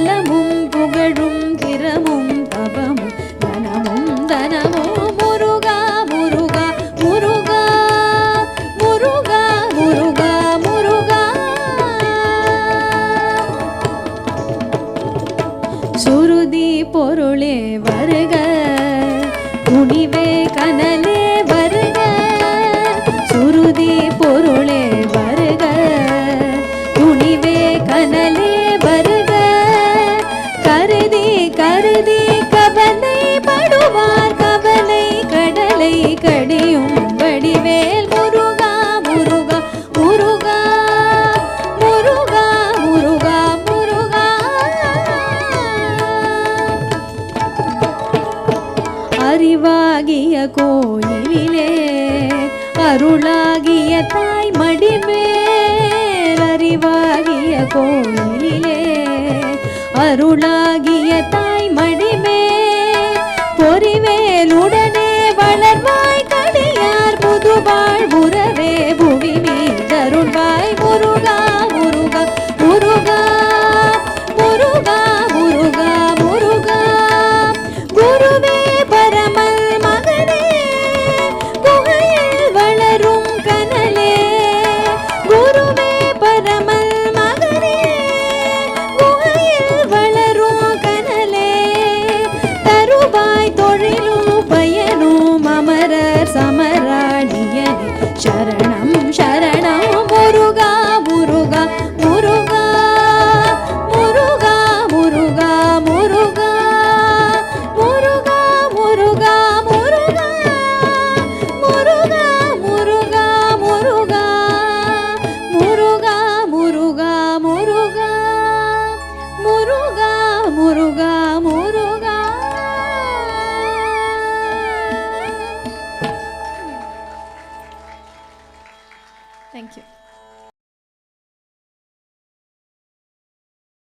நலமும் புகழும் திறமும் தவமும் தனமும் தனமும் முருகா முருகா முருகா முருகா முருகா முருகா. சுருதி பொருளே வருக துணிவே கனலே வருக. சுருதி பொருளே வருக துணிவே கனலே வருக. கருதி கருதி கவலை படுவார் கவலை கடலை கடியும் வடிவேல் முருகா முருகா முருகா முருகா முருகா முருகா. அறிவாகிய கோயிலிலே அருளாகிய தாய் மடிமேல். அறிவாகிய கோயிலிலே அருளாகிய தாய் மடிமேல். பொறிவேலுடனே வளர்வாய் கடியார் புதுவாழ் உறவே புவி மீதருள்வாய் முருகா முருகா முருகா முருகா முருகா முருகா. குருவே பரமல் மகனே குகையில் வளரும் கனலே. குருவே பரமல் மகனே குகையில் வளரும் கனலே. தருவாய் தொழிலும் பயனும் அமரர் சமராணியனே. சரணம் சரணம் முருகா முருகா முருகா முருகா முருகா முருகா முருகா முருகா முருகா முருகா முருகா முருகா முருகா முருகா முருகா முருகா முருகா முருகா. Thank you.